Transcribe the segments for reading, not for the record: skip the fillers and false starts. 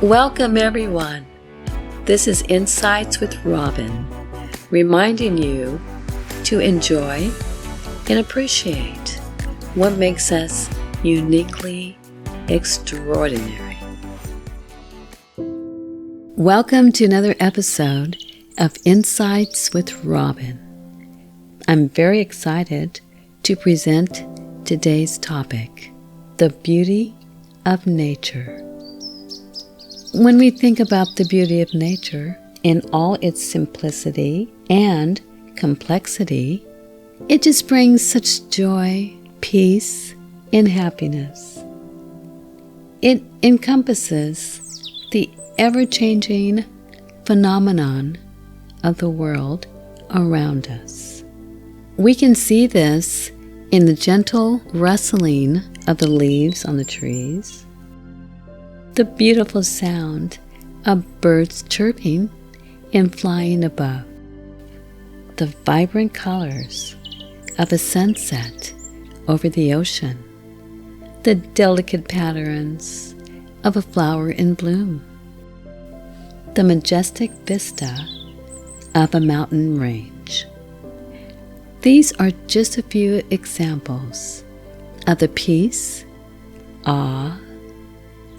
Welcome everyone. This is Insights with Robin, reminding you to enjoy and appreciate what makes us uniquely extraordinary. Welcome to another episode of Insights with Robin. I'm very excited to present today's topic, the beauty of nature. When we think about the beauty of nature in all its simplicity and complexity, it just brings such joy, peace, and happiness. It encompasses the ever-changing phenomenon of the world around us. We can see this in the gentle rustling of the leaves on the trees, the beautiful sound of birds chirping and flying above, the vibrant colors of a sunset over the ocean, the delicate patterns of a flower in bloom, the majestic vista of a mountain range. These are just a few examples of the peace, awe,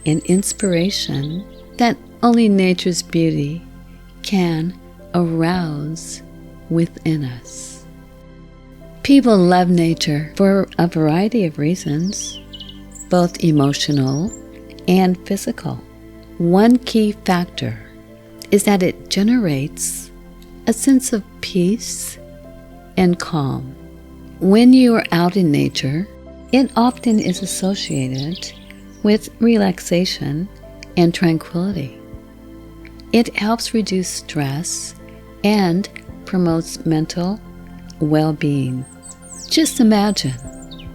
and inspiration that only nature's beauty can arouse within us. People love nature for a variety of reasons, both emotional and physical. One key factor is that it generates a sense of peace and calm. When you are out in nature, it often is associated with relaxation and tranquility. It helps reduce stress and promotes mental well-being. Just imagine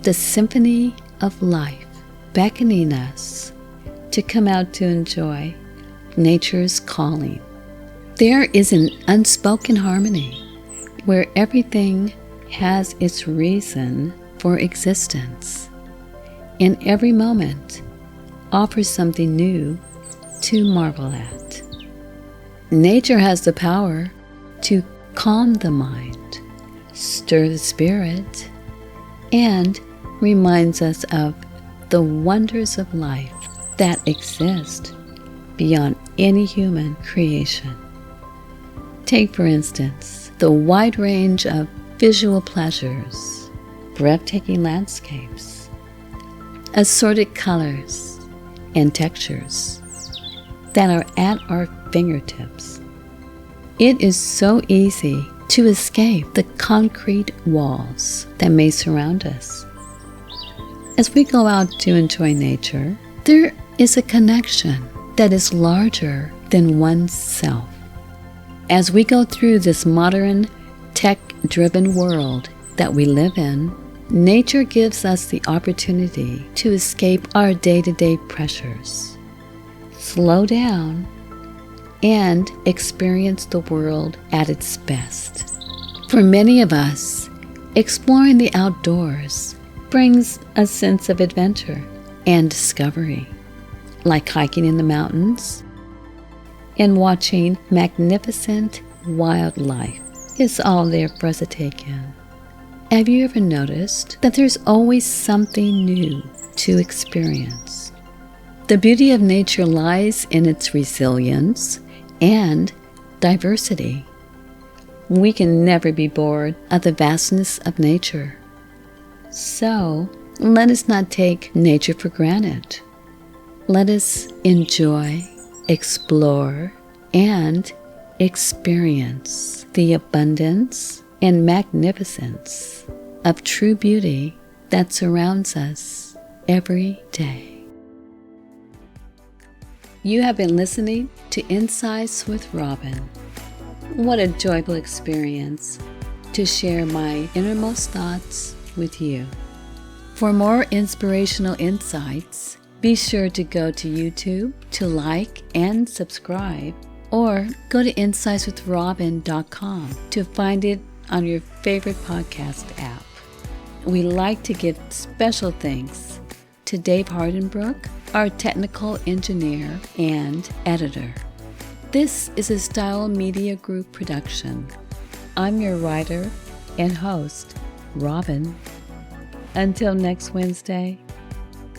the symphony of life beckoning us to come out to enjoy nature's calling. There is an unspoken harmony where everything has its reason for existence, and every moment offers something new to marvel at. Nature has the power to calm the mind, stir the spirit, and reminds us of the wonders of life that exist beyond any human creation. Take, for instance, the wide range of visual pleasures, breathtaking landscapes, assorted colors, and textures that are at our fingertips. It is so easy to escape the concrete walls that may surround us. As we go out to enjoy nature, there is a connection that is larger than oneself. As we go through this modern, tech-driven world that we live in, nature gives us the opportunity to escape our day-to-day pressures, slow down, and experience the world at its best. For many of us, exploring the outdoors brings a sense of adventure and discovery, like hiking in the mountains and watching magnificent wildlife. It's all there for us to take in. Have you ever noticed that there's always something new to experience? The beauty of nature lies in its resilience and diversity. We can never be bored of the vastness of nature. So, let us not take nature for granted. Let us enjoy, explore, and experience the abundance and magnificence of true beauty that surrounds us every day. You have been listening to Insights with Robin. What a joyful experience to share my innermost thoughts with you. For more inspirational insights, be sure to go to YouTube to like and subscribe, or go to insightswithrobin.com to find it on your favorite podcast app. We like to give special thanks to Dave Hardenbrook our technical engineer and editor. This is a Style Media Group production. I'm your writer and host, Robin. Until next Wednesday,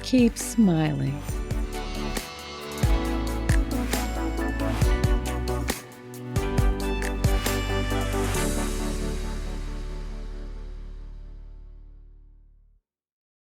keep smiling.